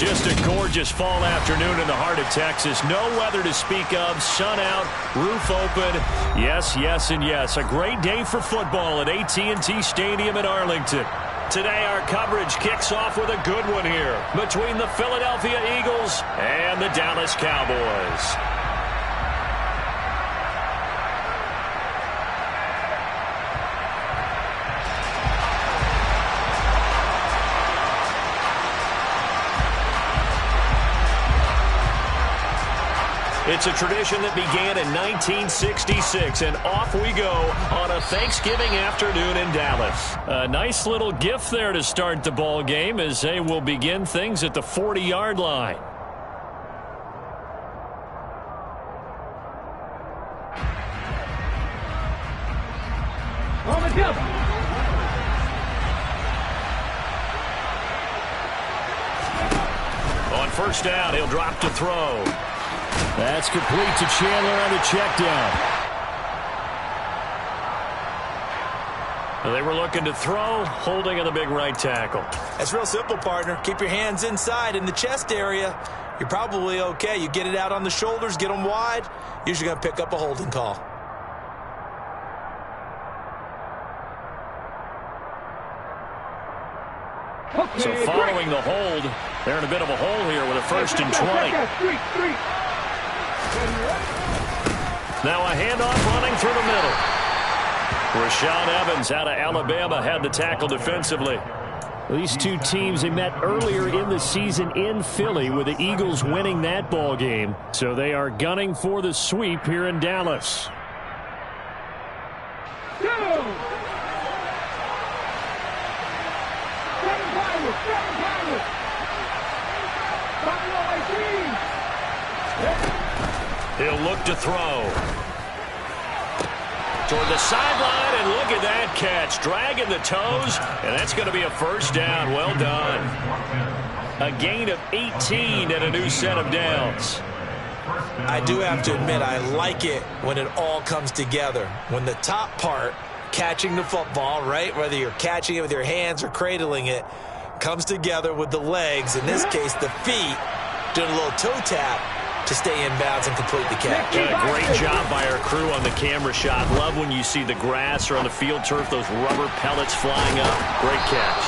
Just a gorgeous fall afternoon in the heart of Texas. No weather to speak of. Sun out, roof open. Yes, yes, and yes. A great day for football at AT&T Stadium in Arlington. Today our coverage kicks off with a good one here between the Philadelphia Eagles and the Dallas Cowboys. It's a tradition that began in 1966, and off we go on a Thanksgiving afternoon in Dallas. A nice little gift there to start the ball game as they will begin things at the 40-yard line. On first down, he'll drop to throw. That's complete to Chandler on the check down. They were looking to throw, holding on the big right tackle. That's real simple, partner. Keep your hands inside in the chest area. You're probably okay. You get it out on the shoulders, get them wide. Usually going to pick up a holding call. So following the hold, they're in a bit of a hole here with a 1st and 20. Now a handoff running through the middle. Rashaan Evans out of Alabama had the tackle defensively. These two teams, they met earlier in the season in Philly with the Eagles winning that ball game. So they are gunning for the sweep here in Dallas. He'll look to throw. Toward the sideline, and look at that catch. Dragging the toes, and that's going to be a 1st down. Well done. A gain of 18 and a new set of downs. I do have to admit, I like it when it all comes together. When the top part, catching the football, right, whether you're catching it with your hands or cradling it, comes together with the legs, in this case the feet, doing a little toe tap to stay in bounds and complete the catch. And a great job by our crew on the camera shot. Love when you see the grass or on the field turf, those rubber pellets flying up. Great catch.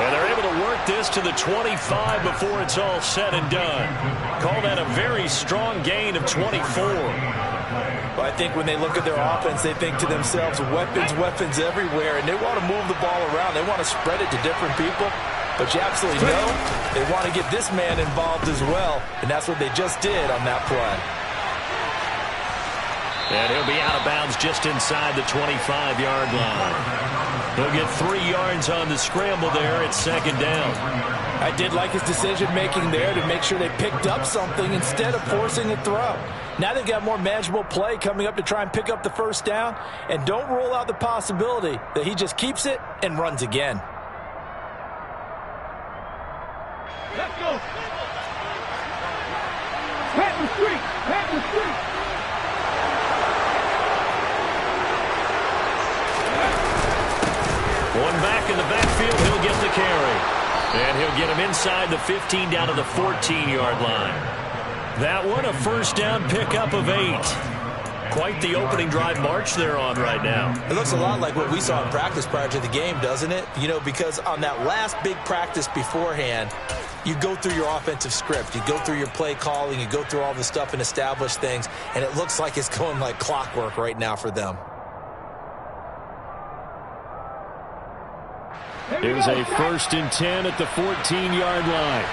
And they're able to work this to the 25 before it's all said and done. Call that a very strong gain of 24. Well, I think when they look at their offense, they think to themselves, weapons, weapons everywhere, and they want to move the ball around. They want to spread it to different people. But you absolutely know they want to get this man involved as well, and that's what they just did on that play. And he'll be out of bounds just inside the 25-yard line. He'll get 3 yards on the scramble there at 2nd down. I did like his decision-making there to make sure they picked up something instead of forcing a throw. Now they've got more manageable play coming up to try and pick up the 1st down, and don't rule out the possibility that he just keeps it and runs again. Let's go. Pat the street. Pat the street. One back in the backfield, he'll get the carry. And he'll get him inside the 15 down to the 14-yard line. That one, a 1st down pickup of 8. Quite the opening drive march they're on right now. It looks a lot like what we saw in practice prior to the game, doesn't it? You know, because on that last big practice beforehand, you go through your offensive script. You go through your play calling. You go through all the stuff and establish things. And it looks like it's going like clockwork right now for them. Here's a 1st and 10 at the 14-yard line.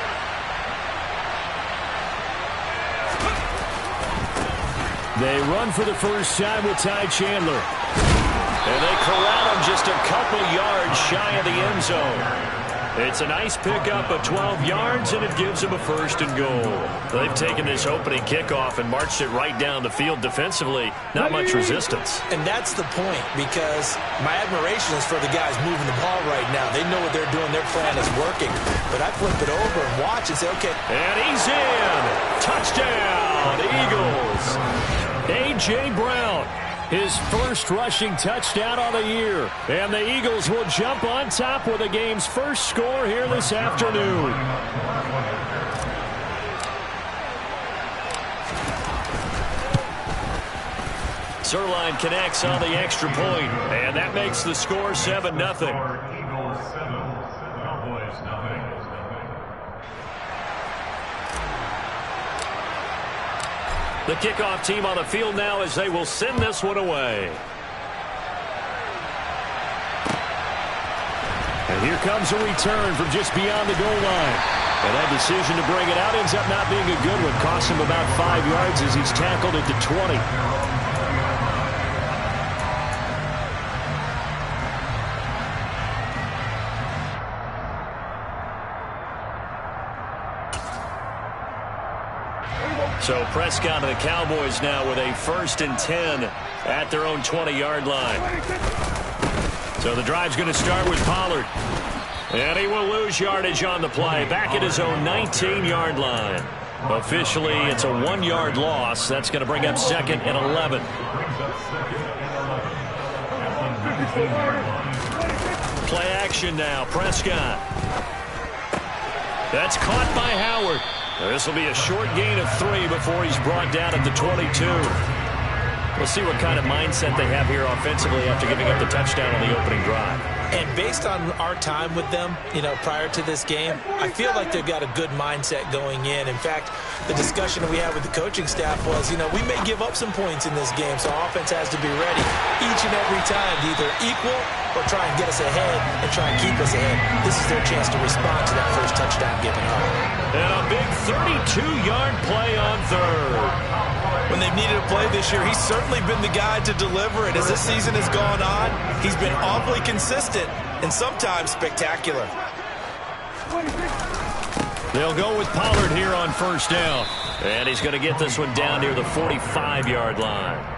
They run for the first time with Ty Chandler. And they corral him just a couple yards shy of the end zone. It's a nice pickup of 12 yards, and it gives them a 1st and goal. They've taken this opening kickoff and marched it right down the field defensively. Not much resistance. And that's the point, because my admiration is for the guys moving the ball right now. They know what they're doing. Their plan is working. But I flip it over and watch and say, okay. And he's in. Touchdown, Eagles. A.J. Brown His first rushing touchdown on the year. And the Eagles will jump on top with the game's first score here this afternoon. Sirline connects on the extra point, and that makes the score 7-0. Eagles 7, Cowboys nothing. The kickoff team on the field now as they will send this one away. And here comes a return from just beyond the goal line. And that decision to bring it out ends up not being a good one. Costs him about 5 yards as he's tackled at the 20. So Prescott and the Cowboys now with a 1st and 10 at their own 20-yard line. So the drive's going to start with Pollard. And he will lose yardage on the play. Back at his own 19-yard line. Officially, it's a 1-yard loss. That's going to bring up 2nd and 11. Play action now. Prescott. That's caught by Howard. This will be a short gain of 3 before he's brought down at the 22. We'll see what kind of mindset they have here offensively after giving up the touchdown on the opening drive. And based on our time with them, prior to this game, I feel like they've got a good mindset going in. In fact, the discussion that we had with the coaching staff was, we may give up some points in this game, so our offense has to be ready each and every time to either equal or try and get us ahead and try and keep us ahead. This is their chance to respond to that first touchdown given up. And a big 32-yard play on 3rd. When they've needed a play this year, he's certainly been the guy to deliver it. As this season has gone on, he's been awfully consistent and sometimes spectacular. They'll go with Pollard here on 1st down. And he's going to get this one down near the 45-yard line.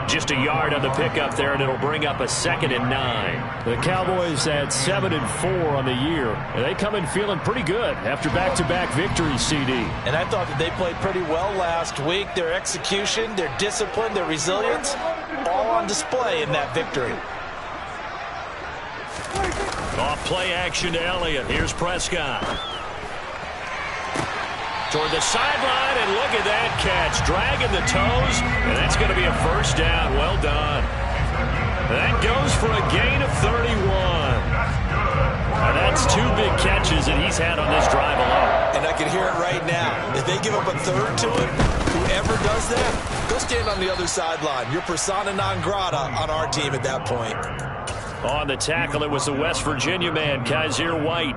Just a yard on the pickup there, and it'll bring up a 2nd and 9. The Cowboys had 7 and 4 on the year, and they come in feeling pretty good after back-to-back victories, CD. And I thought that they played pretty well last week. Their execution, their discipline, their resilience, all on display in that victory. Off play action to Elliott. Here's Prescott. Toward the sideline, and look at that catch. Dragging the toes, and that's going to be a 1st down. Well done. That goes for a gain of 31. And that's 2 big catches that he's had on this drive alone. And I can hear it right now. If they give up a 3rd to him, whoever does that, go stand on the other sideline. You're persona non grata on our team at that point. On the tackle, it was the West Virginia man, Kaiser White.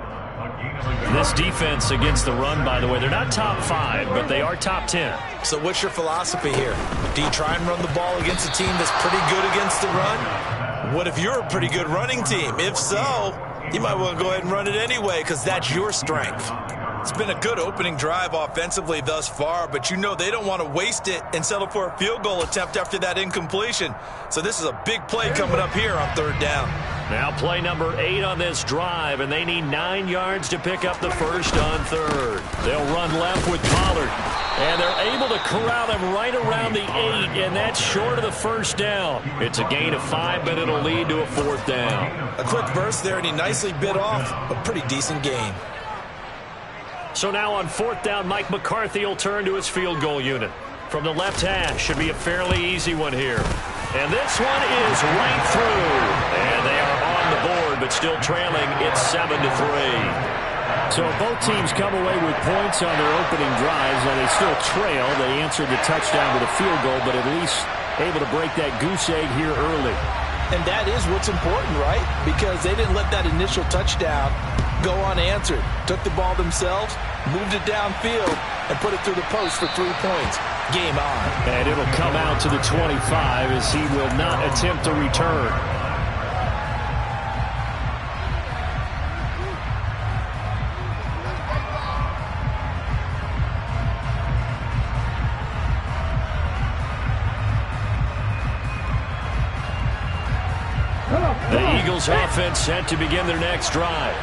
This defense against the run, by the way, they're not top 5, but they are top 10. So what's your philosophy here? Do you try and run the ball against a team that's pretty good against the run? What if you're a pretty good running team? If so, you might want to go ahead and run it anyway because that's your strength. It's been a good opening drive offensively thus far, but they don't want to waste it and settle for a field goal attempt after that incompletion. So this is a big play coming up here on 3rd down. Now play number 8 on this drive, and they need 9 yards to pick up the 1st on 3rd. They'll run left with Pollard, and they're able to corral him right around the 8, and that's short of the 1st down. It's a gain of 5, but it'll lead to a 4th down. A quick burst there, and he nicely bit off a pretty decent gain. So now on 4th down, Mike McCarthy will turn to his field goal unit. From the left hash, should be a fairly easy one here. And this one is right through. And they are on the board, but still trailing. It's 7-3. So both teams come away with points on their opening drives, and they still trail. They answered the touchdown with a field goal, but at least able to break that goose egg here early. And that is what's important, right? Because they didn't let that initial touchdown go unanswered. Took the ball themselves, moved it downfield, and put it through the post for 3 points. Game on. And it'll come out to the 25 as he will not attempt to return. The Eagles offense set to begin their next drive.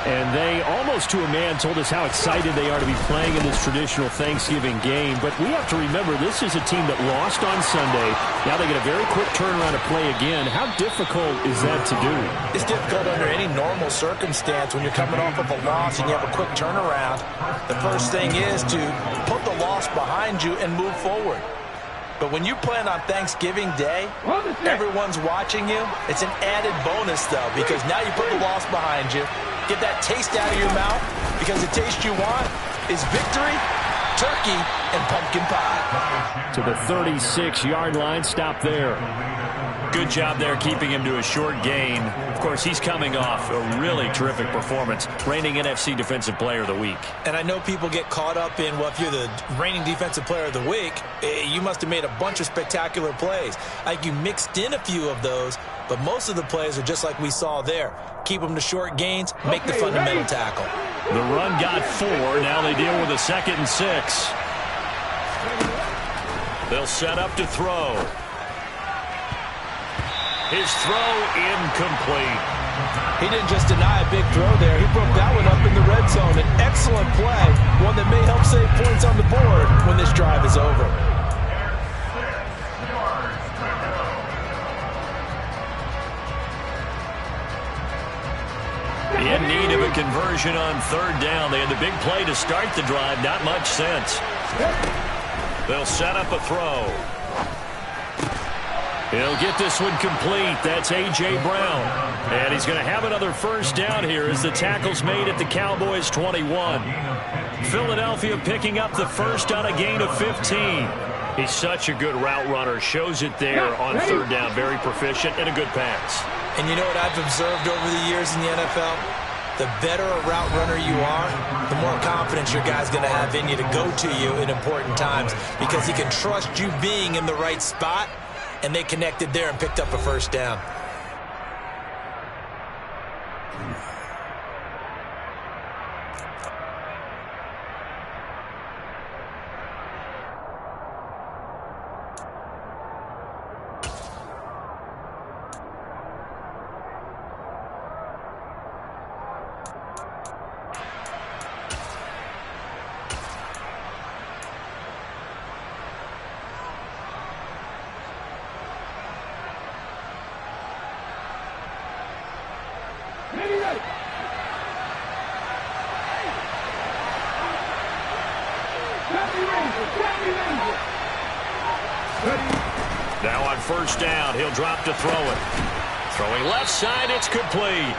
And they, almost to a man, told us how excited they are to be playing in this traditional Thanksgiving game. But we have to remember, this is a team that lost on Sunday. Now they get a very quick turnaround to play again. How difficult is that to do? It's difficult under any normal circumstance when you're coming off of a loss and you have a quick turnaround. The first thing is to put the loss behind you and move forward. But when you're playing on Thanksgiving Day, everyone's watching you. It's an added bonus, though, because now you put the loss behind you. Get that taste out of your mouth, because the taste you want is victory, turkey, and pumpkin pie. To the 36-yard line, stop there. Good job there keeping him to a short gain. Of course, he's coming off a really terrific performance, reigning NFC Defensive Player of the Week. And I know people get caught up in, well, if you're the reigning Defensive Player of the Week, you must have made a bunch of spectacular plays. Like you mixed in a few of those, but most of the plays are just like we saw there. Keep them to short gains, make the fundamental tackle. The run got 4. Now they deal with a 2nd and 6. They'll set up to throw. His throw incomplete. He didn't just deny a big throw there. He broke that one up in the red zone. An excellent play, one that may help save points on the board when this drive is over. In need of a conversion on 3rd down. They had the big play to start the drive. Not much sense. They'll set up a throw. He'll get this one complete. That's A.J. Brown. And he's going to have another first down here as the tackle's made at the Cowboys' 21. Philadelphia picking up the first on a gain of 15. He's such a good route runner. Shows it there on 3rd down. Very proficient and a good pass. And you know what I've observed over the years in the NFL? The better a route runner you are, the more confidence your guy's going to have in you to go to you in important times, because he can trust you being in the right spot, and they connected there and picked up a first down. Now on first down, he'll drop to throw it. Throwing left side, it's complete.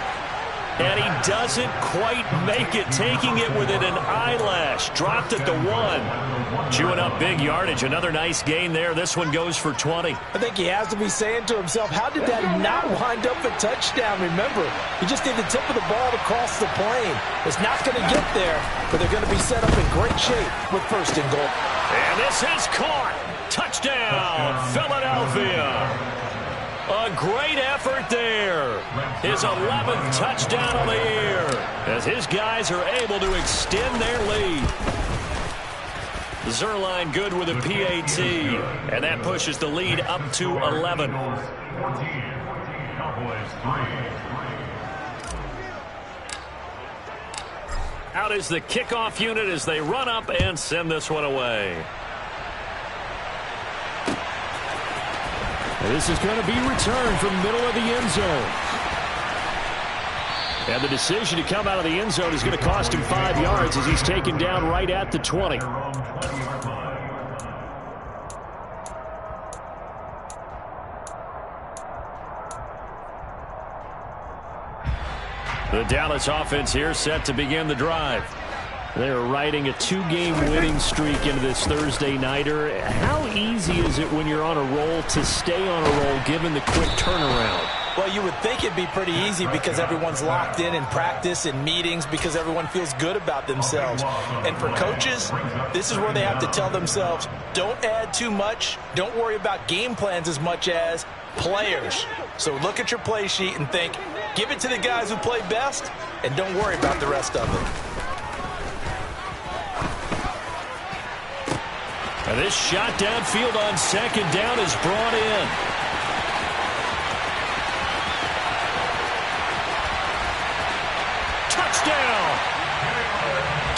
And he doesn't quite make it, taking it within an eyelash. Dropped at the 1. Chewing up big yardage. Another nice gain there. This one goes for 20. I think he has to be saying to himself, how did that not wind up a touchdown? Remember, he just did the tip of the ball to cross the plane. It's not going to get there, but they're going to be set up in great shape with 1st and goal. And this is caught. Touchdown, Philadelphia. A great effort there. His 11th touchdown of the year as his guys are able to extend their lead. Zerline good with a PAT, and that pushes the lead up to 11. Out is the kickoff unit as they run up and send this one away. This is going to be returned from the middle of the end zone. And the decision to come out of the end zone is going to cost him 5 yards as he's taken down right at the 20. The Dallas offense here set to begin the drive. They're riding a 2-game winning streak into this Thursday nighter. How easy is it when you're on a roll to stay on a roll given the quick turnaround? Well, you would think it'd be pretty easy because everyone's locked in practice and meetings, because everyone feels good about themselves. And for coaches, this is where they have to tell themselves, don't add too much. Don't worry about game plans as much as players. So look at your play sheet and think, give it to the guys who play best, and don't worry about the rest of it. And this shot downfield on 2nd down is brought in. Touchdown!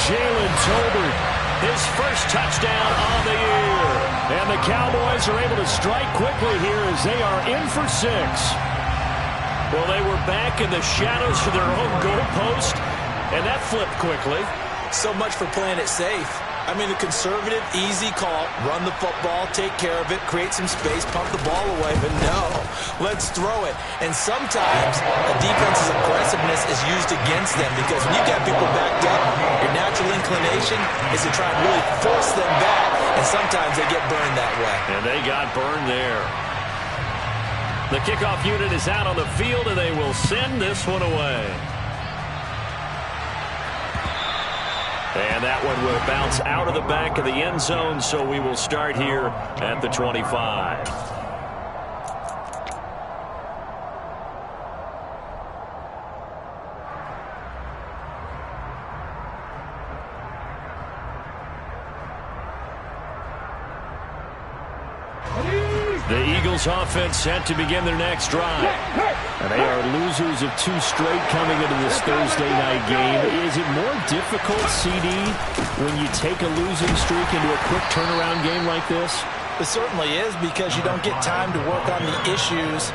Jalen Tolbert, his first touchdown on the year. And the Cowboys are able to strike quickly here as they are in for 6. Well, they were back in the shadows of their own goalpost, and that flipped quickly. So much for playing it safe. I mean, the conservative, easy call, run the football, take care of it, create some space, pump the ball away, but no, let's throw it. And sometimes a defense's aggressiveness is used against them because when you got people backed up, your natural inclination is to try and really force them back, and sometimes they get burned that way. And they got burned there. The kickoff unit is out on the field, and they will send this one away. And that one will bounce out of the back of the end zone, so we will start here at the 25. The Eagles offense set to begin their next drive. And they are losers of 2 straight coming into this Thursday night game. Is it more difficult, CD, when you take a losing streak into a quick turnaround game like this? It certainly is, because you don't get time to work on the issues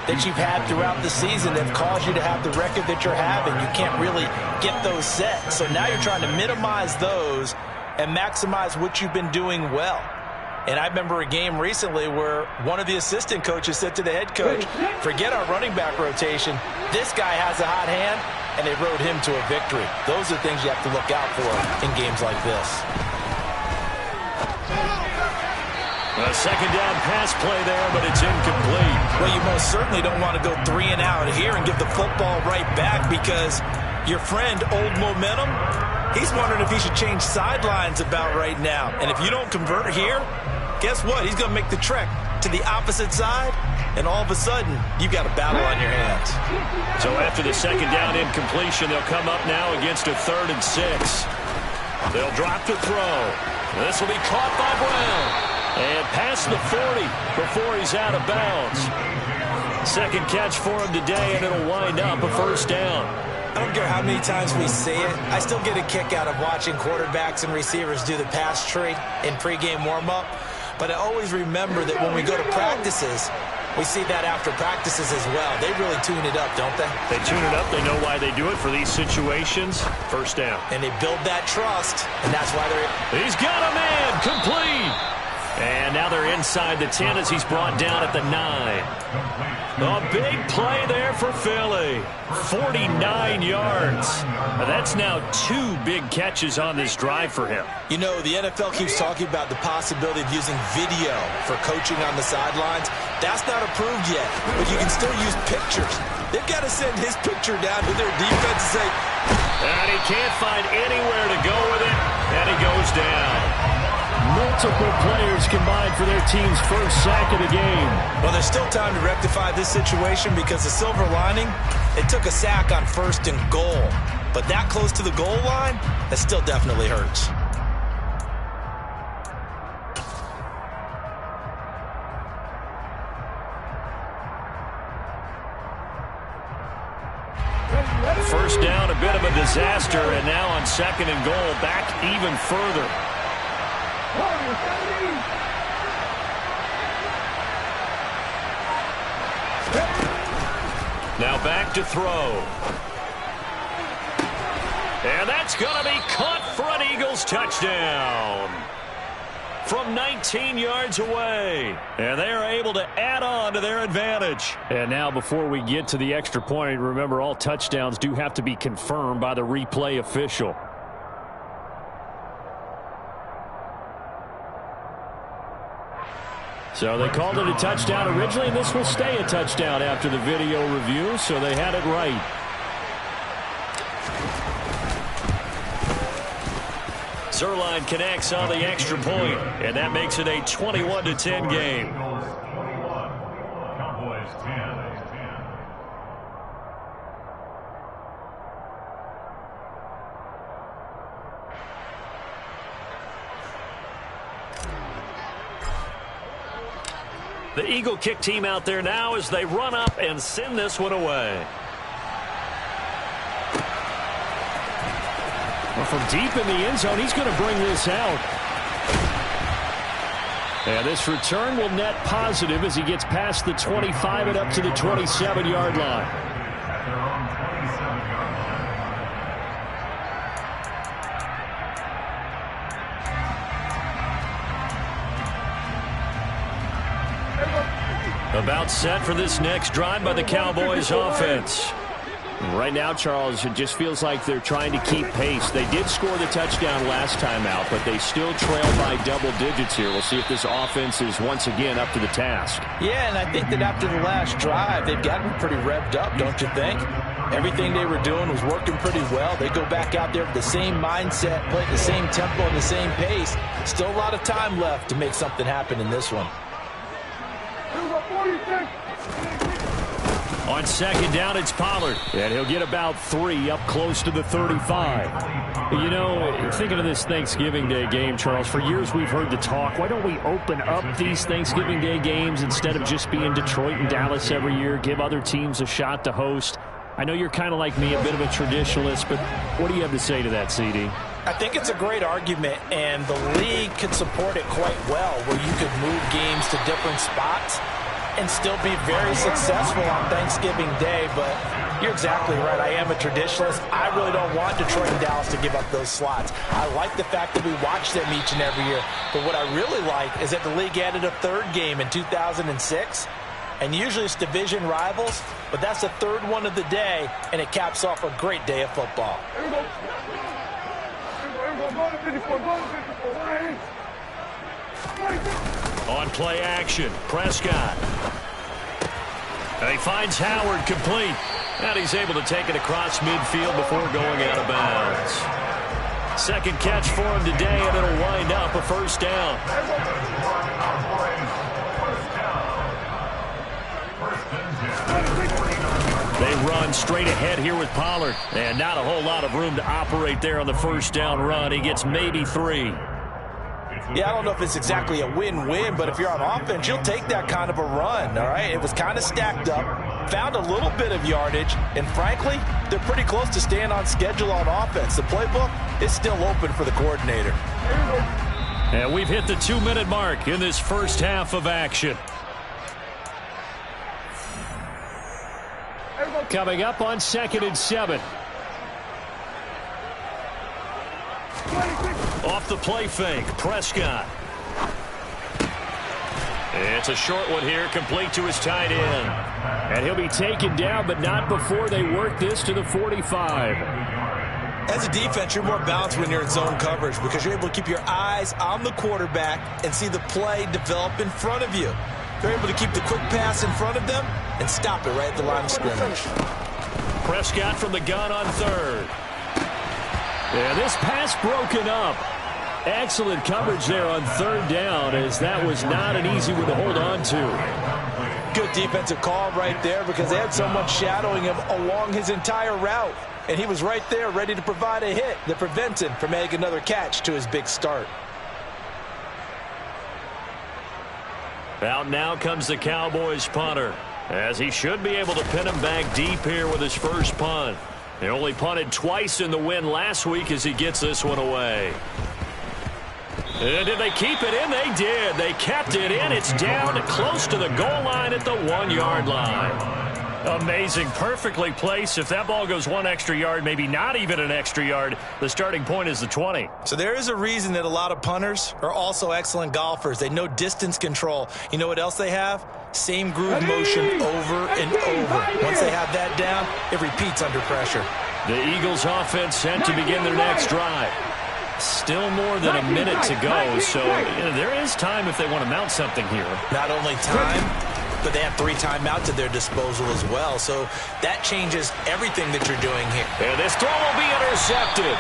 that you've had throughout the season that have caused you to have the record that you're having. You can't really get those set. So now you're trying to minimize those and maximize what you've been doing well. And I remember a game recently where one of the assistant coaches said to the head coach, forget our running back rotation. This guy has a hot hand, and they rode him to a victory. Those are things you have to look out for in games like this. A second down pass play there, but it's incomplete. Well, you most certainly don't want to go 3 and out here and give the football right back, because your friend, Old Momentum, he's wondering if he should change sidelines about right now. And if you don't convert here, guess what? He's going to make the trek to the opposite side, and all of a sudden, you've got a battle on your hands. So after the second down incompletion, they'll come up now against a 3rd and 6. They'll drop to throw. This will be caught by Brown. And past the 40 before he's out of bounds. Second catch for him today, and it'll wind up a first down. I don't care how many times we see it. I still get a kick out of watching quarterbacks and receivers do the pass tree in pregame warm-up. But I always remember that when we go to practices, we see that after practices as well. They really tune it up, don't they? They tune it up. They know why they do it for these situations. First down. And they build that trust, and that's why they're... He's got a man, complete. And now they're inside the 10 as he's brought down at the 9. A big play there for Philly. 49 yards. That's now 2 big catches on this drive for him. You know, the NFL keeps talking about the possibility of using video for coaching on the sidelines. That's not approved yet, but you can still use pictures. They've got to send his picture down to their defense and say... And he can't find anywhere to go with it, and he goes down. Multiple players combined for their team's first sack of the game. Well, there's still time to rectify this situation, because the silver lining, it took a sack on 1st and goal. But that close to the goal line, that still definitely hurts. First down, a bit of a disaster, and now on 2nd and goal, back even further. Now back to throw. And that's going to be caught for an Eagles touchdown. From 19 yards away. And they are able to add on to their advantage. And now before we get to the extra point, remember all touchdowns do have to be confirmed by the replay official. So they called it a touchdown originally, and this will stay a touchdown after the video review, so they had it right. Zerline connects on the extra point, and that makes it a 21-10 game. Cowboys 10. The Eagle kick team out there now as they run up and send this one away. Well, from deep in the end zone, he's going to bring this out. And this return will net positive as he gets past the 25 and up to the 27-yard line. About set for this next drive by the Cowboys offense. Right now, Charles, it just feels like they're trying to keep pace. They did score the touchdown last time out, but they still trail by double digits here. We'll see if this offense is once again up to the task. Yeah, and I think that after the last drive, they've gotten pretty revved up, don't you think? Everything they were doing was working pretty well. They go back out there with the same mindset, play at the same tempo and the same pace. Still a lot of time left to make something happen in this one. On second down, it's Pollard, and he'll get about 3 up close to the 35. You know, thinking of this Thanksgiving Day game, Charles, for years we've heard the talk, why don't we open up these Thanksgiving Day games instead of just being Detroit and Dallas every year, give other teams a shot to host? I know you're kind of like me, a bit of a traditionalist, but what do you have to say to that, CD? I think it's a great argument, and the league could support it quite well, where you could move games to different spots and still be very successful on Thanksgiving Day. But you're exactly right. I am a traditionalist. I really don't want Detroit and Dallas to give up those slots. I like the fact that we watch them each and every year. But what I really like is that the league added a third game in 2006. And usually it's division rivals, but that's the third one of the day, and it caps off a great day of football. On play action, Prescott. And he finds Howard complete. And he's able to take it across midfield before going out of bounds. Second catch for him today, and it'll wind up a first down. They run straight ahead here with Pollard. And not a whole lot of room to operate there on the first down run. He gets maybe 3. Yeah, I don't know if it's exactly a win-win, but if you're on offense, you'll take that kind of a run, all right? It was kind of stacked up, found a little bit of yardage, and frankly, they're pretty close to staying on schedule on offense. The playbook is still open for the coordinator. And we've hit the 2-minute mark in this first half of action. Coming up on 2nd and 7. Off the play fake, Prescott. It's a short one here, complete to his tight end. And he'll be taken down, but not before they work this to the 45. As a defense, you're more balanced when you're in zone coverage because you're able to keep your eyes on the quarterback and see the play develop in front of you. They're able to keep the quick pass in front of them and stop it right at the line of scrimmage. Prescott from the gun on third. And this pass broken up. Excellent coverage there on third down, as that was not an easy one to hold on to. Good defensive call right there because they had someone shadowing him along his entire route. And he was right there ready to provide a hit that prevents him from making another catch to his big start. Out now comes the Cowboys punter, as he should be able to pin him back deep here with his first punt. He only punted twice in the win last week as he gets this one away. And did they keep it in? They did. They kept it in. It's down close to the goal line at the 1-yard line. Amazing. Perfectly placed. If that ball goes 1 extra yard, maybe not even an extra yard, the starting point is the 20. So there is a reason that a lot of punters are also excellent golfers. They know distance control. You know what else they have? Same groove motion over and over. Once they have that down, it repeats under pressure. The Eagles offense set to begin their next drive. Still more than a minute to go, so there is time if they want to mount something here. Not only time, but they have 3 timeouts at their disposal as well. So that changes everything that you're doing here. And this throw will be intercepted.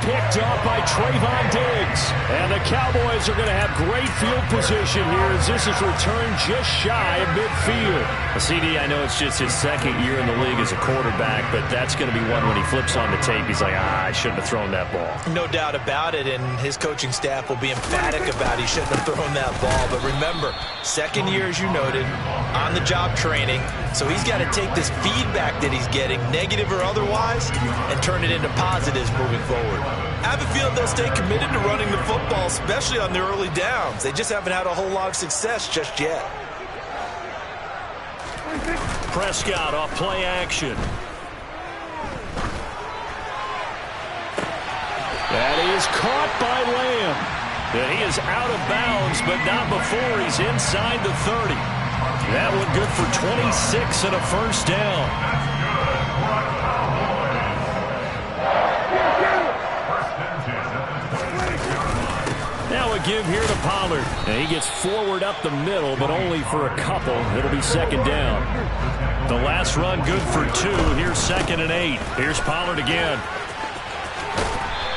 Picked off by Trayvon Diggs. And the Cowboys are going to have great field position here as this is returned just shy of midfield. CD, I know it's just his second year in the league as a quarterback, but that's going to be one when he flips on the tape. He's like, I shouldn't have thrown that ball. No doubt about it, and his coaching staff will be emphatic about he shouldn't have thrown that ball. But remember, second year, as you noted, on-the-job training, So he's got to take this feedback that he's getting, negative or otherwise, and turn it into positives moving forward. I have a feeling they'll stay committed to running the football, especially on their early downs. They just haven't had a whole lot of success just yet. Prescott off play action. That is caught by Lamb. And he is out of bounds, but not before he's inside the 30. That one good for 26 and a first down. Now a give here to Pollard. And he gets forward up the middle, but only for a couple. It'll be second down. The last run good for 2. Here's 2nd and 8. Here's Pollard again.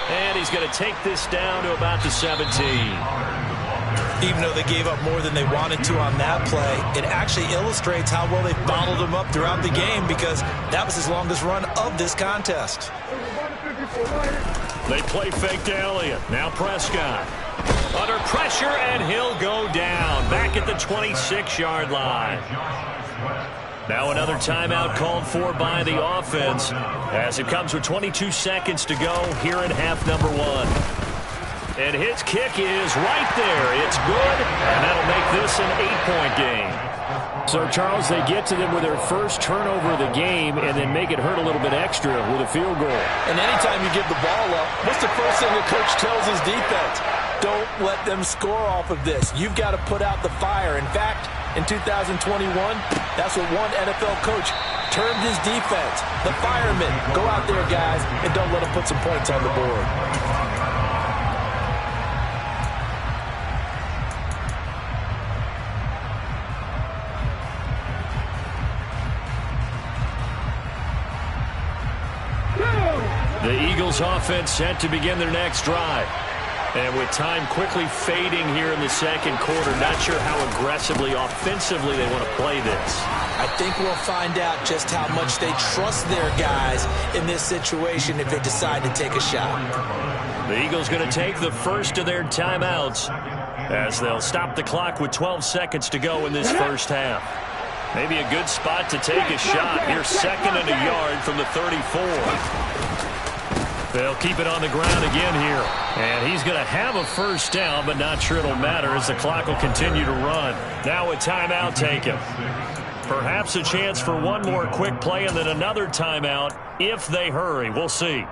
And he's going to take this down to about the 17. Even though they gave up more than they wanted to on that play, it actually illustrates how well they bottled him up throughout the game, because that was his longest run of this contest. They play fake to Elliott. Now Prescott. Under pressure, and he'll go down. Back at the 26-yard line. Now another timeout called for by the offense as it comes with 22 seconds to go here in half number 1. And his kick is right there. It's good, and that'll make this an 8-point game. So, Charles, they get to them with their first turnover of the game and then make it hurt a little bit extra with a field goal. And anytime you give the ball up, what's the first thing the coach tells his defense? Don't let them score off of this. You've got to put out the fire. In fact, in 2021, that's what one NFL coach termed his defense. The firemen. Go out there, guys, and don't let them put some points on the board. The Eagles offense set to begin their next drive. And with time quickly fading here in the second quarter, not sure how aggressively, offensively they want to play this. I think we'll find out just how much they trust their guys in this situation if they decide to take a shot. The Eagles going to take the first of their timeouts as they'll stop the clock with 12 seconds to go in this first half. Maybe a good spot to take a shot. Here's 2nd and a yard from the 34. They'll keep it on the ground again here. And he's going to have a first down, but not sure it'll matter as the clock will continue to run. Now a timeout taken. Perhaps a chance for one more quick play and then another timeout if they hurry. We'll see.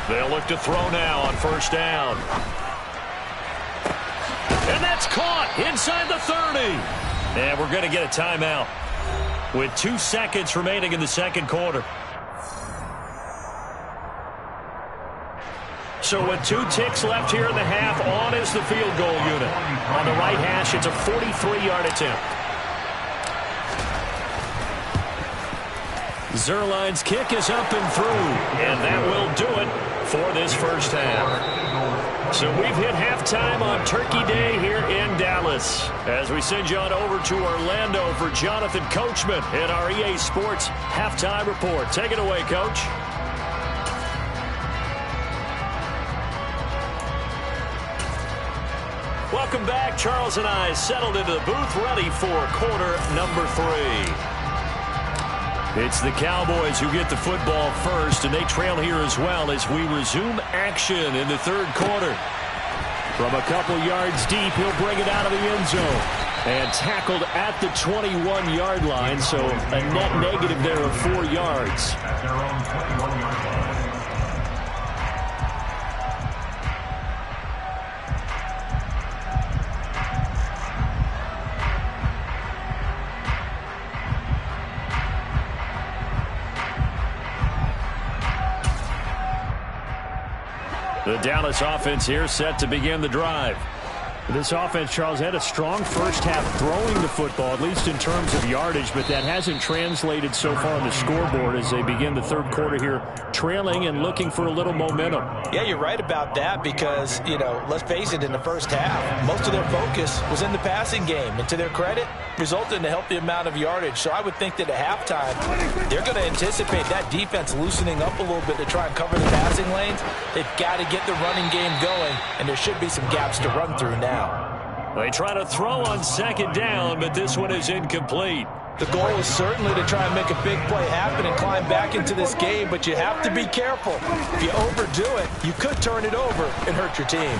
They'll look to throw now on first down. And that's caught inside the 30. And we're going to get a timeout with 2 seconds remaining in the second quarter. So with 2 ticks left here in the half, on is the field goal unit. On the right hash, it's a 43-yard attempt. Zerline's kick is up and through, and that will do it for this first half. So we've hit halftime on Turkey Day here in Dallas as we send you on over to Orlando for Jonathan Coachman in our EA Sports Halftime Report. Take it away, Coach. Welcome back. Charles and I settled into the booth ready for quarter number 3. It's the Cowboys who get the football first, and they trail here as well as we resume action in the third quarter. From a couple yards deep, he'll bring it out of the end zone. And tackled at the 21-yard line, so a net negative there of 4 yards. At their own 21-yard line. The Dallas offense here set to begin the drive. This offense, Charles, had a strong first half throwing the football, at least in terms of yardage, but that hasn't translated so far on the scoreboard as they begin the third quarter here, trailing and looking for a little momentum. Yeah, you're right about that because, let's face it, in the first half, most of their focus was in the passing game. And to their credit, resulted in a healthy amount of yardage. So I would think that at halftime, they're going to anticipate that defense loosening up a little bit to try and cover the passing lanes. They've got to get the running game going, and there should be some gaps to run through now. They try to throw on second down, but this one is incomplete. The goal is certainly to try and make a big play happen and climb back into this game, but you have to be careful. If you overdo it, you could turn it over and hurt your team.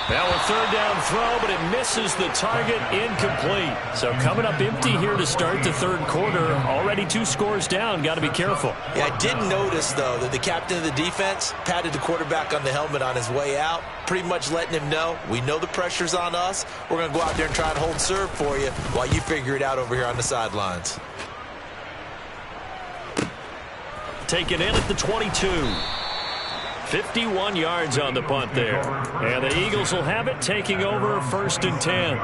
Now a third down throw, but it misses the target, incomplete. So coming up empty here to start the third quarter. Already 2 scores down. Got to be careful. Yeah, I did notice, though, that the captain of the defense patted the quarterback on the helmet on his way out, pretty much letting him know, we know the pressure's on us. We're going to go out there and try and hold serve for you while you figure it out over here on the sidelines. Taken in at the 22. 51 yards on the punt there. And the Eagles will have it, taking over 1st and 10.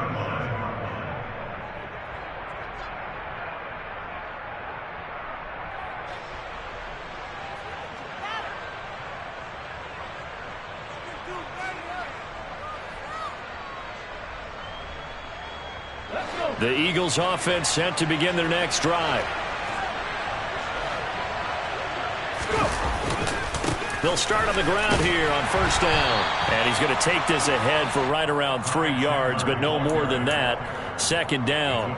The Eagles offense set to begin their next drive. They'll start on the ground here on 1st down. And he's going to take this ahead for right around 3 yards, but no more than that. 2nd down.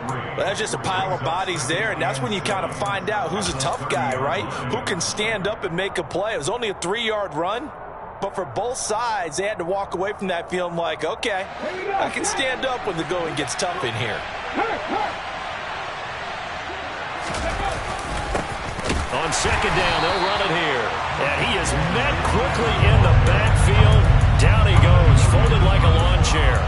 Well, that's just a pile of bodies there, and that's when you kind of find out who's a tough guy, right? Who can stand up and make a play. It was only a 3-yard run, but for both sides, they had to walk away from that feeling like, okay, I can stand up when the going gets tough in here. On 2nd down, they'll run it here. And he is met quickly in the backfield. Down he goes, folded like a lawn chair.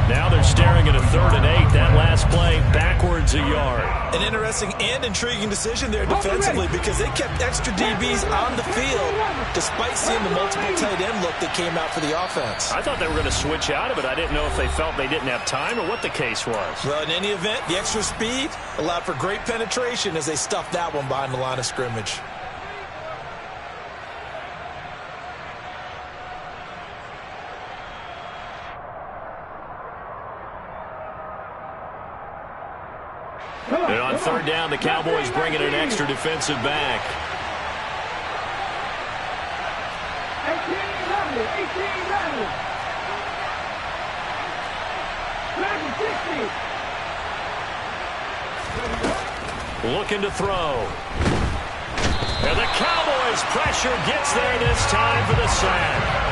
Now they're staring at a 3rd and 8. That last play, backwards a yard. An interesting and intriguing decision there defensively because they kept extra DBs on the field despite seeing the multiple tight end look that came out for the offense. I thought they were going to switch out of it. I didn't know if they felt they didn't have time or what the case was. Well, in any event, the extra speed allowed for great penetration as they stuffed that one behind the line of scrimmage. And on 3rd down, the Cowboys bring in an extra defensive back. 18, looking to throw. And the Cowboys pressure gets there this time for the sack.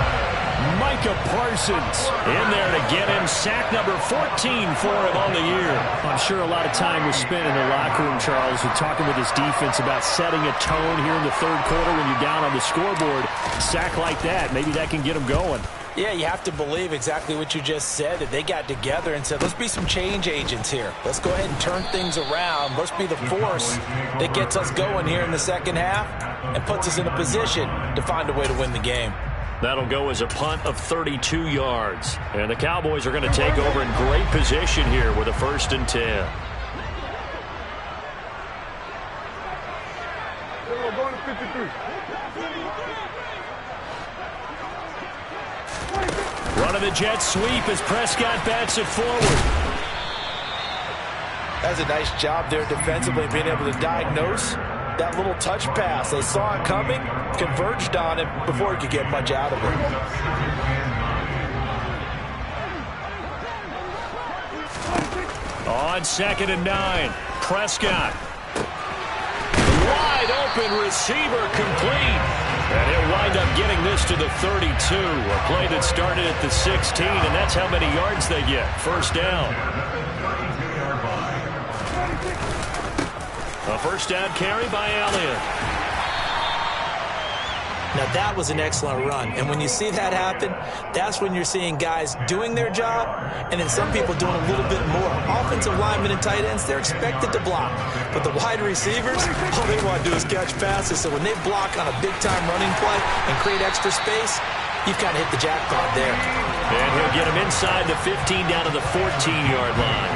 Micah Parsons in there to get him. Sack number 14 for him on the year. I'm sure a lot of time was spent in the locker room, Charles, with talking with his defense about setting a tone here in the 3rd quarter when you're down on the scoreboard. Sack like that, maybe that can get him going. Yeah, you have to believe exactly what you just said, that they got together and said, let's be some change agents here. Let's go ahead and turn things around. Let's be the force that gets us going here in the 2nd half and puts us in a position to find a way to win the game. That'll go as a punt of 32 yards. And the Cowboys are going to take over in great position here with a 1st and 10. Going to 53. Running the jet sweep as Prescott bats it forward. That's a nice job there defensively, being able to diagnose that little touch pass. They saw it coming, converged on it before he could get much out of it. On 2nd and 9, Prescott. Wide open receiver complete. And he'll wind up getting this to the 32. A play that started at the 16, and that's how many yards they get. 1st down. A 1st down carry by Elliott. Now, that was an excellent run. And when you see that happen, that's when you're seeing guys doing their job and then some people doing a little bit more. Offensive linemen and tight ends, they're expected to block. But the wide receivers, all they want to do is catch passes. So when they block on a big-time running play and create extra space, you've kind of hit the jackpot there. And he'll get him inside the 15 down to the 14-yard line.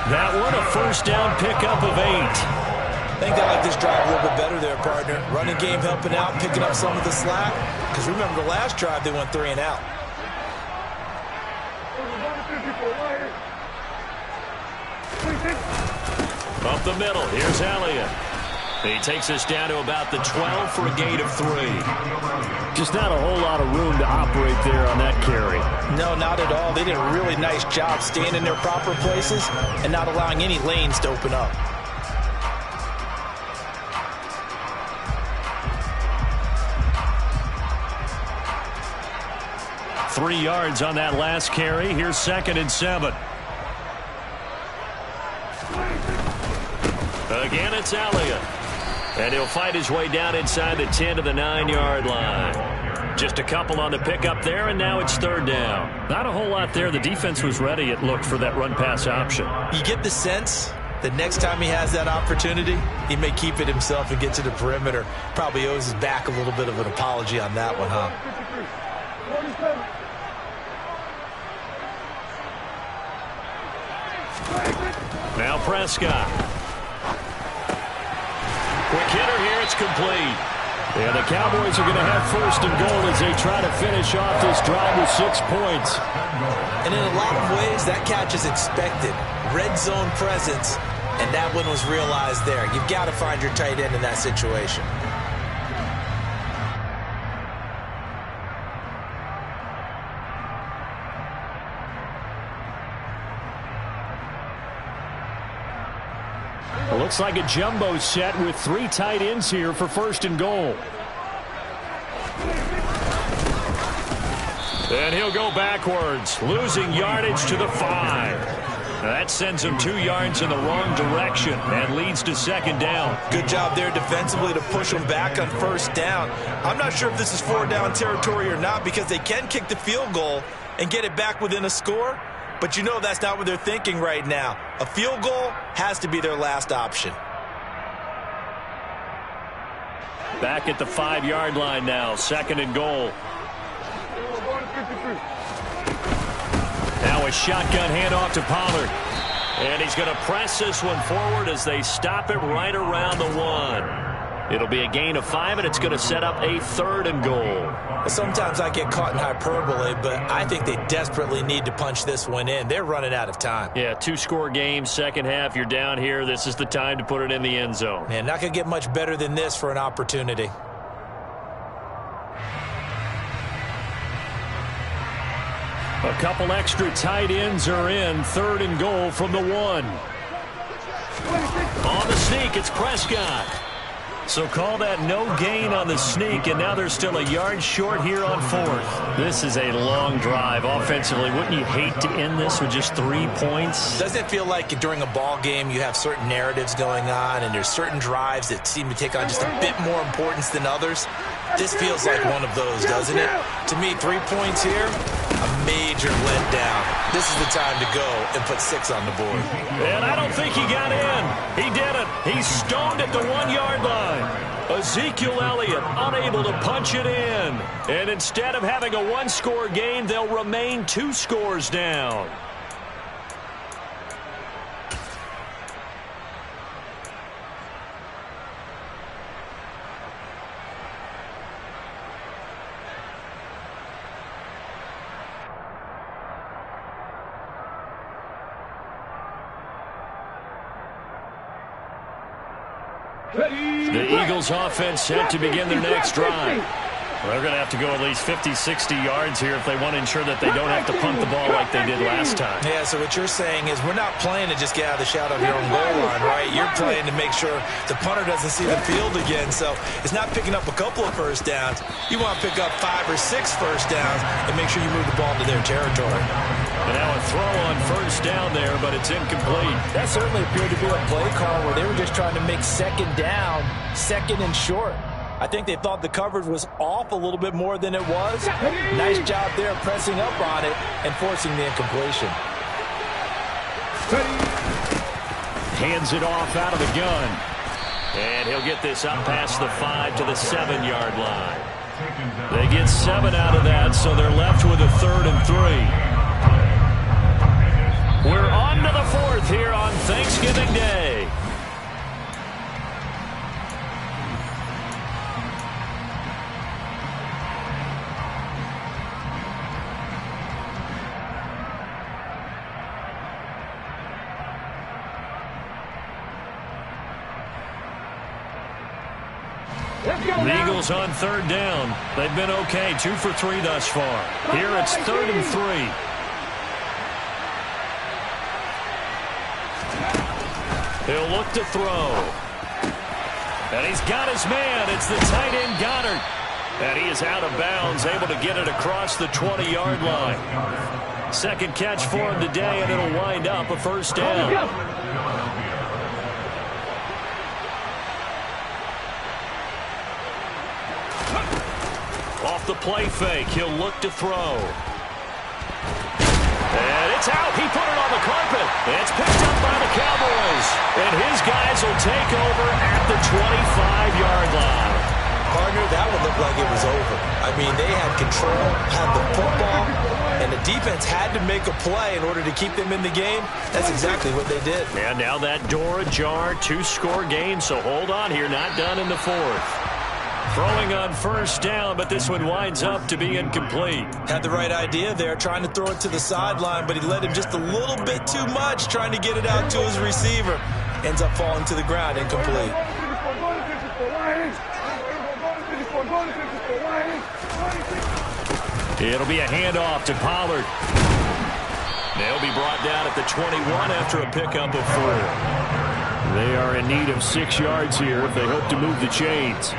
That one a first down pickup of 8. I think they like this drive a little bit better there, partner. Running game helping out, picking up some of the slack. Because remember the last drive, they went 3 and out. Up the middle, here's Elliott. He takes us down to about the 12 for a gain of 3. Just not a whole lot of room to operate there on that carry. No, not at all. They did a really nice job staying in their proper places and not allowing any lanes to open up. Three yards on that last carry. Here's 2nd and 7. Again, it's Elliott. And he'll fight his way down inside the 10 to the 9-yard line. Just a couple on the pickup there, and now it's 3rd down. Not a whole lot there. The defense was ready, it looked, for that run-pass option. You get the sense that next time he has that opportunity, he may keep it himself and get to the perimeter. Probably owes his back a little bit of an apology on that one, huh? Now Prescott. Quick hitter here, it's complete. Yeah, the Cowboys are going to have 1st and goal as they try to finish off this drive with 6 points. And in a lot of ways, that catch is expected. Red zone presence, and that one was realized there. You've got to find your tight end in that situation. Looks like a jumbo set with 3 tight ends here for 1st and goal. And he'll go backwards, losing yardage to the 5. That sends him 2 yards in the wrong direction and leads to 2nd down. Good job there defensively to push him back on 1st down. I'm not sure if this is 4 down territory or not because they can kick the field goal and get it back within a score. But you know that's not what they're thinking right now. A field goal has to be their last option. Back at the 5-yard line now, 2nd and goal. Now a shotgun handoff to Pollard. And he's going to press this one forward as they stop it right around the 1. It'll be a gain of 5, and it's going to set up a 3rd and goal. Sometimes I get caught in hyperbole, but I think they desperately need to punch this one in. They're running out of time. Yeah, 2-score game, second half. You're down here. This is the time to put it in the end zone. Man, not going to get much better than this for an opportunity. A couple extra tight ends are in. 3rd and goal from the 1. On the sneak, it's Prescott. So call that no gain on the sneak, and now they're still a yard short here on 4th. This is a long drive offensively. Wouldn't you hate to end this with just 3 points? Doesn't it feel like during a ball game you have certain narratives going on and there's certain drives that seem to take on just a bit more importance than others? This feels like one of those, doesn't it? To me, 3 points here, a major letdown. This is the time to go and put 6 on the board. And I don't think he got in. He didn't. He's stoned at the 1-yard line. Ezekiel Elliott unable to punch it in. And instead of having a 1-score game, they'll remain 2 scores down. The Eagles offense set to begin their next drive. They're going to have to go at least 50, 60 yards here if they want to ensure that they don't have to punt the ball like they did last time. Yeah, so what you're saying is we're not playing to just get out of the shot of your own goal line, right? You're playing to make sure the punter doesn't see the field again. So it's not picking up a couple of first downs. You want to pick up 5 or 6 first downs and make sure you move the ball into their territory. And now a throw on first down there, but it's incomplete. That certainly appeared to be a play call where they were just trying to make 2nd down, 2nd and short. I think they thought the coverage was off a little bit more than it was. Nice job there pressing up on it and forcing the incompletion. Hands it off out of the gun. And he'll get this up past the 5 to the 7-yard line. They get 7 out of that, so they're left with a 3rd and 3. We're on to the 4th here on Thanksgiving Day. The Eagles on 3rd down. They've been okay, 2 for 3 thus far. Here it's 3rd and 3. He'll look to throw. And he's got his man. It's the tight end Goddard. And he is out of bounds, able to get it across the 20-yard line. Second catch for him today, and it'll wind up a 1st down. Off the play fake, he'll look to throw. And it's out. He put it on the carpet. It's picked up by the Cowboys. And his guys will take over at the 25-yard line. Partner, that would look like it was over. I mean, they had control, had the football, and the defense had to make a play in order to keep them in the game. That's exactly what they did. And now that door ajar, 2-score game, so hold on here, not done in the 4th. Throwing on 1st down, but this one winds up to be incomplete. Had the right idea there, trying to throw it to the sideline, but he led him just a little bit too much, trying to get it out to his receiver. Ends up falling to the ground, incomplete. It'll be a handoff to Pollard. They'll be brought down at the 21 after a pickup of 4. They are in need of 6 yards here if they hope to move the chains.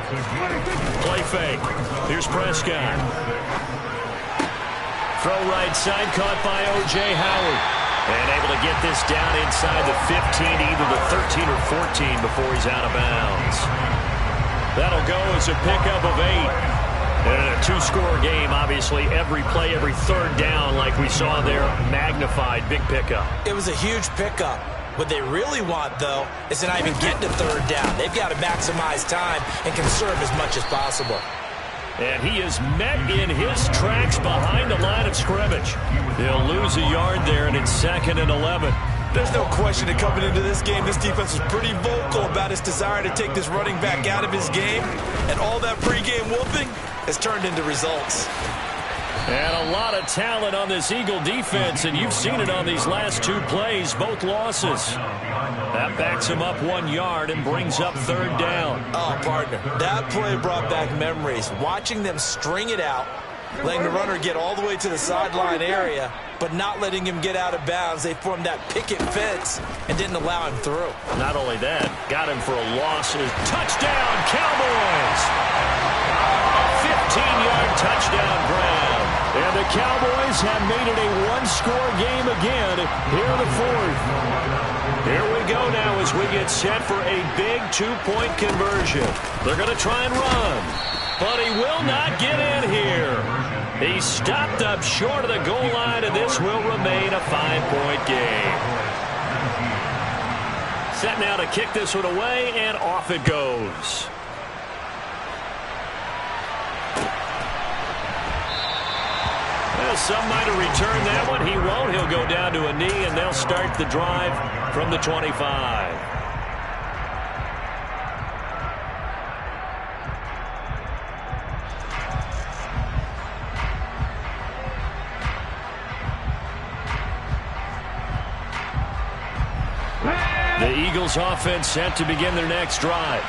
Play fake. Here's Prescott. Throw right side, caught by O.J. Howard. And able to get this down inside the 15, either the 13 or 14 before he's out of bounds. That'll go as a pickup of 8. And in a 2-score game, obviously, every play, every 3rd down, like we saw there, magnified, big pickup. It was a huge pickup. What they really want, though, is to not even get to 3rd down. They've got to maximize time and conserve as much as possible. And he is met in his tracks behind the line of scrimmage. He'll lose a yard there, and it's 2nd and 11. There's no question that coming into this game, this defense was pretty vocal about its desire to take this running back out of his game. And all that pregame whooping has turned into results. And a lot of talent on this Eagle defense, and you've seen it on these last 2 plays, both losses. That backs him up 1 yard and brings up 3rd down. Oh, partner, that play brought back memories. Watching them string it out, letting the runner get all the way to the sideline area, but not letting him get out of bounds. They formed that picket fence and didn't allow him through. Not only that, got him for a loss. Touchdown, Cowboys! 15-yard touchdown grab. And the Cowboys have made it a 1-score game again here in the 4th. Here we go now as we get set for a big 2-point conversion. They're going to try and run, but he will not get in here. He stopped up short of the goal line, and this will remain a 5-point game. Set now to kick this one away, and off it goes. Some might have returned that one. He won't. He'll go down to a knee, and they'll start the drive from the 25. The Eagles offense set to begin their next drive.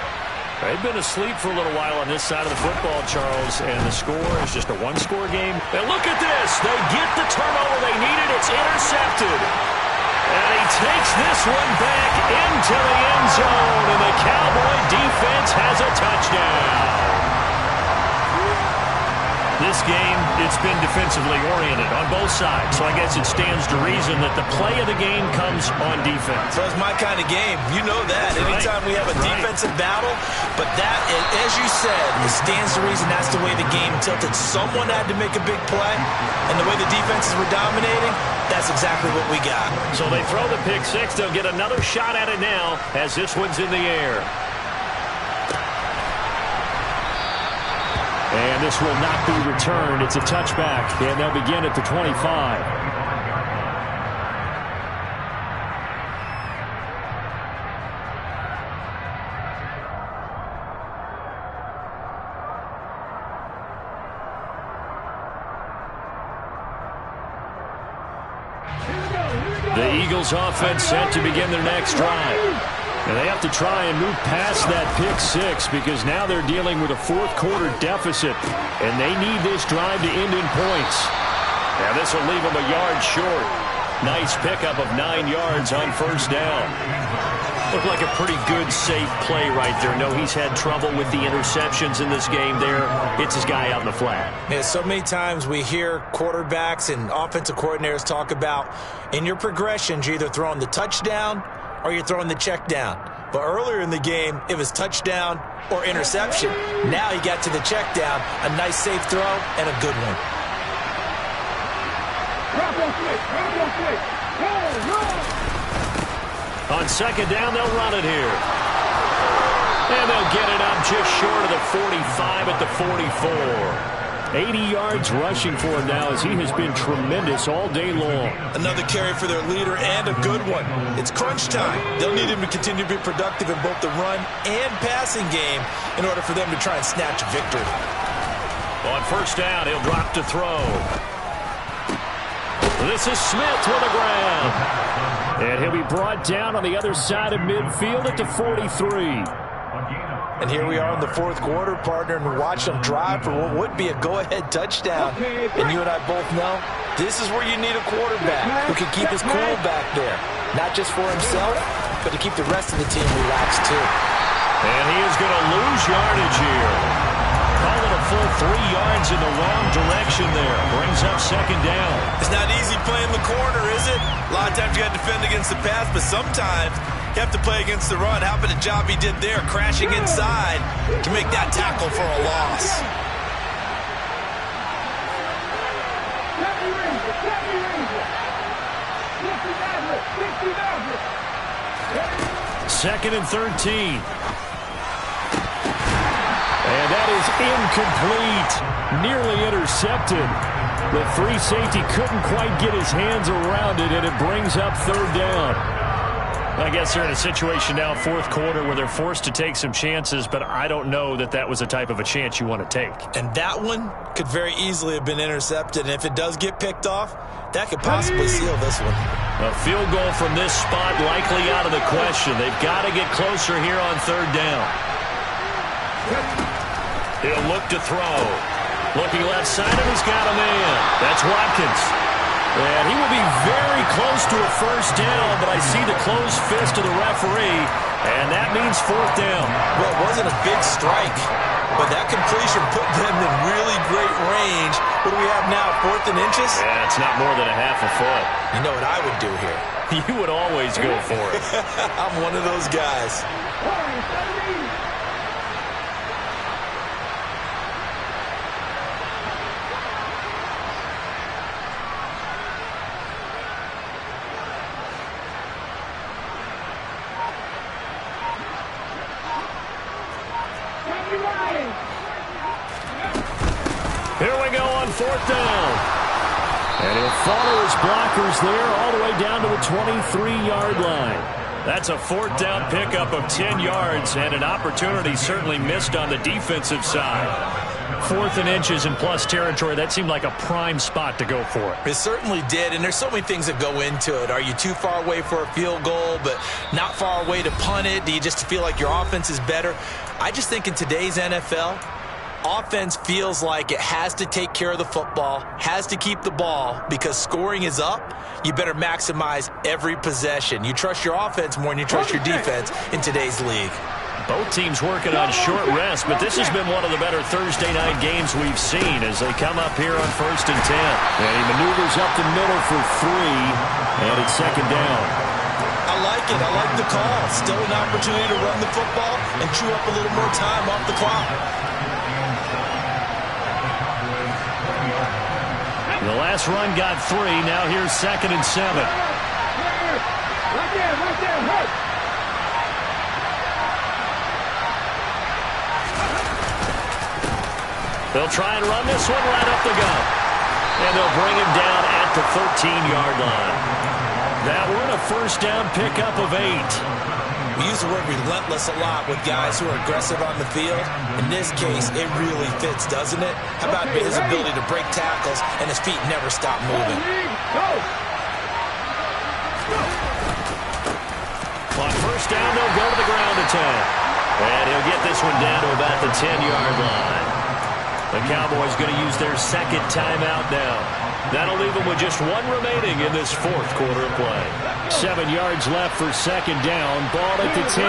They've been asleep for a little while on this side of the football, Charles, and the score is just a 1-score game. And look at this. They get the turnover they needed. It's intercepted. And he takes this one back into the end zone, and the Cowboy defense has a touchdown. This game, it's been defensively oriented on both sides, so I guess it stands to reason that the play of the game comes on defense. So it's my kind of game. You know that. Anytime we have a defensive battle, but that, as you said, it stands to reason that's the way the game tilted. Someone had to make a big play, and the way the defenses were dominating, that's exactly what we got. So they throw the pick six. They'll get another shot at it now as this one's in the air. And this will not be returned. It's a touchback, and they'll begin at the 25. The Eagles offense set to begin their next drive. And they have to try and move past that pick six because now they're dealing with a fourth-quarter deficit, and they need this drive to end in points. Now this will leave them a yard short. Nice pickup of 9 yards on first down. Looked like a pretty good, safe play right there. No, he's had trouble with the interceptions in this game there. Hits his guy out in the flat. Yeah, so many times we hear quarterbacks and offensive coordinators talk about in your progressions, you're either throwing the touchdown or you're throwing the check down. But earlier in the game, it was touchdown or interception. Now he got to the check down, a nice safe throw, and a good one. On second down, they'll run it here. And they'll get it up just short of the 45 at the 44. 80 yards rushing for him now as he has been tremendous all day long. Another carry for their leader and a good one. It's crunch time. They'll need him to continue to be productive in both the run and passing game in order for them to try and snatch a victory. On first down, he'll drop to throw. This is Smith with a grab. And he'll be brought down on the other side of midfield at the 43. And here we are in the fourth quarter, partner, and watch them drive for what would be a go-ahead touchdown. And you and I both know this is where you need a quarterback who can keep his cool back there. Not just for himself, but to keep the rest of the team relaxed too. And he is going to lose yardage here. Call it a full 3 yards in the wrong direction there. Brings up second down. It's not easy playing the corner, is it? A lot of times you got to defend against the pass, but sometimes you have to play against the run. How about the job he did there, crashing inside to make that tackle for a loss? Second and 13. And that is incomplete. Nearly intercepted. The free safety couldn't quite get his hands around it, and it brings up third down. I guess they're in a situation now, fourth quarter, where they're forced to take some chances, but I don't know that that was the type of a chance you want to take. And that one could very easily have been intercepted, and if it does get picked off, that could possibly seal this one. A field goal from this spot likely out of the question. They've got to get closer here on third down. He'll look to throw. Looking left side, and he's got a man. That's Watkins. And he will be very close to a first down, but I see the closed fist of the referee, and that means fourth down. Well, it wasn't a big strike, but that completion put them in really great range. What do we have now, 4th and inches? Yeah, it's not more than a half a foot. You know what I would do here? You would always go for it. I'm one of those guys. Here we go on fourth down. And he'll follow his blockers there all the way down to the 23-yard line. That's a fourth down pickup of 10 yards and an opportunity certainly missed on the defensive side. 4th and inches in plus territory, that seemed like a prime spot to go for it. It certainly did, and there's so many things that go into it. Are you too far away for a field goal, but not far away to punt it? Do you just feel like your offense is better? I just think in today's NFL, offense feels like it has to take care of the football, has to keep the ball, because scoring is up. You better maximize every possession. You trust your offense more than you trust your defense in today's league. Both teams working on short rest, but this has been one of the better Thursday night games we've seen as they come up here on 1st and 10. And he maneuvers up the middle for 3, and it's second down. I like it. I like the call. Still an opportunity to run the football and chew up a little more time off the clock. The last run got 3. Now here's 2nd and 7. Right there, hey! They'll try and run this one right up the gut. And they'll bring him down at the 13-yard line. That one a first down pickup of 8. We use the word relentless a lot with guys who are aggressive on the field. In this case, it really fits, doesn't it? How about his ability to break tackles and his feet never stop moving? On first down, they'll go to the ground attack. And he'll get this one down to about the 10-yard line. The Cowboys going to use their second timeout now. That'll leave them with just one remaining in this fourth quarter of play. 7 yards left for second down. Ball at the 10.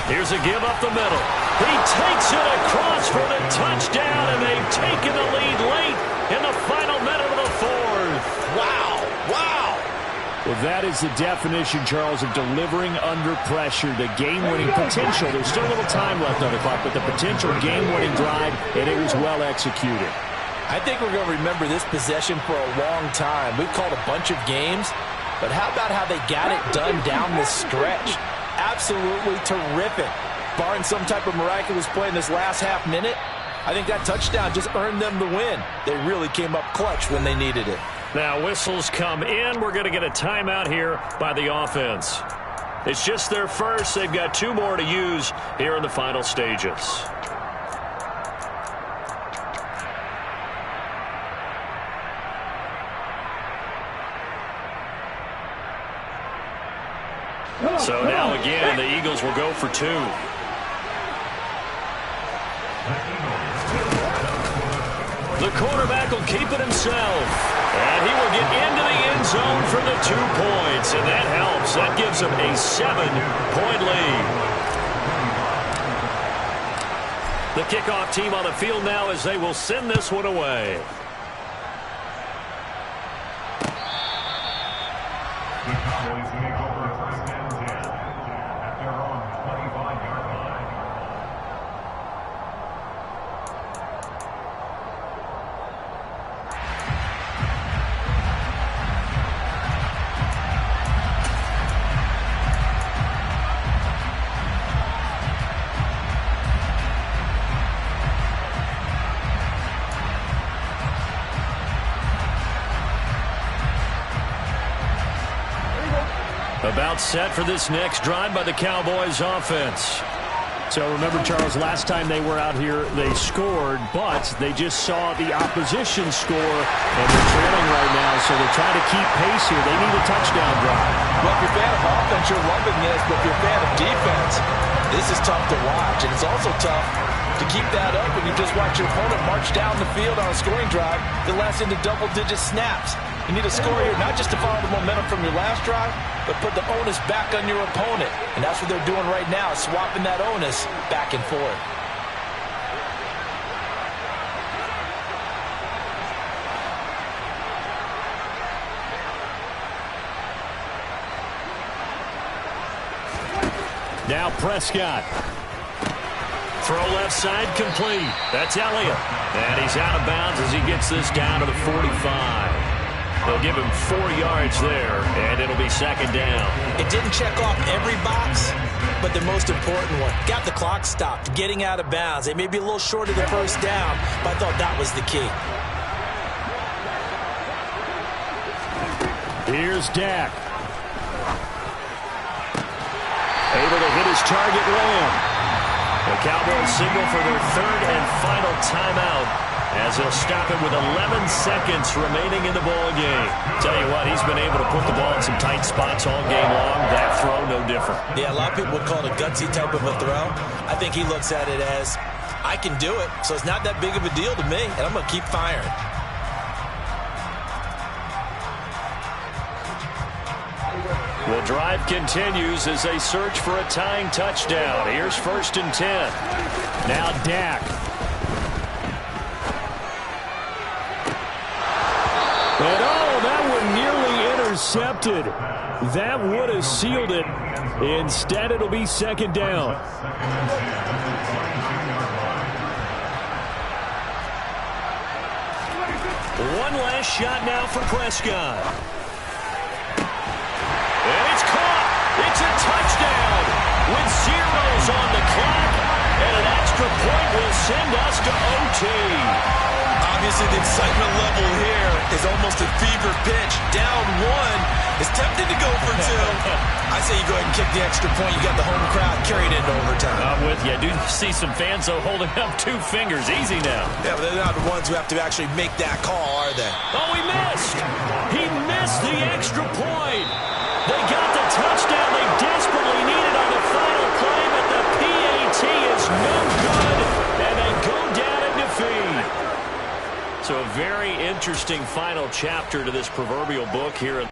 Here's a give up the middle. He takes it across for the touchdown, and they've taken the lead late in the final minute of the fourth. Wow. Wow. Well, that is the definition, Charles, of delivering under pressure. The game-winning potential. There's still a little time left on the clock, but the potential game-winning drive, and it was well executed. I think we're going to remember this possession for a long time. We've called a bunch of games, but how about how they got it done down the stretch? Absolutely terrific. Barring some type of miraculous play in this last half minute, I think that touchdown just earned them the win. They really came up clutch when they needed it. Now whistles come in. We're going to get a timeout here by the offense. It's just their first. They've got 2 more to use here in the final stages. So now again, the Eagles will go for 2. The quarterback will keep it himself. And he will get into the end zone for the 2 points. And that helps. That gives him a 7-point lead. The kickoff team on the field now as they will send this one away. The Cowboys take over first and 10 at their own 25-yard line. About set for this next drive by the Cowboys offense. So remember, Charles, last time they were out here, they scored, but they just saw the opposition score, and they're trailing right now, so they're trying to keep pace here. They need a touchdown drive. Well, if you're a fan of offense, you're loving this, but if you're a fan of defense, this is tough to watch, and it's also tough to keep that up when you just watch your opponent march down the field on a scoring drive that lasts into double-digit snaps. You need a score here, not just to follow the momentum from your last drive, but put the onus back on your opponent. And that's what they're doing right now, swapping that onus back and forth. Now Prescott. Throw left side complete. That's Elliott. And he's out of bounds as he gets this down to the 45. They'll give him 4 yards there, and it'll be second down. It didn't check off every box, but the most important one. Got the clock stopped, getting out of bounds. They may be a little short of the first down, but I thought that was the key. Here's Dak. Able to hit his target Lamb. The Cowboys signal for their 3rd and final timeout as they'll stop it with 11 seconds remaining in the ball game. Tell you what, he's been able to put the ball in some tight spots all game long. That throw, no different. Yeah, a lot of people would call it a gutsy type of a throw. I think he looks at it as, I can do it, so it's not that big of a deal to me, and I'm going to keep firing. Well, drive continues as they search for a tying touchdown. Here's 1st and 10. Now Dak. And oh, that one nearly intercepted. That would have sealed it. Instead, it'll be second down. One last shot now for Prescott. And it's caught. It's a touchdown with zeros on the clock. extra point will send us to OT. Obviously, the excitement level here is almost a fever pitch. Down one, is tempted to go for two. I say you go ahead and kick the extra point. You got the home crowd carried into overtime. I'm with you. I do see some fans, though, holding up 2 fingers. Easy now. Yeah, but they're not the ones who have to actually make that call, are they? Oh, he missed. He missed the extra point. They got the touchdown they desperately needed on the final play, but the PAT is no good, and they go down in defeat. So a very interesting final chapter to this proverbial book here.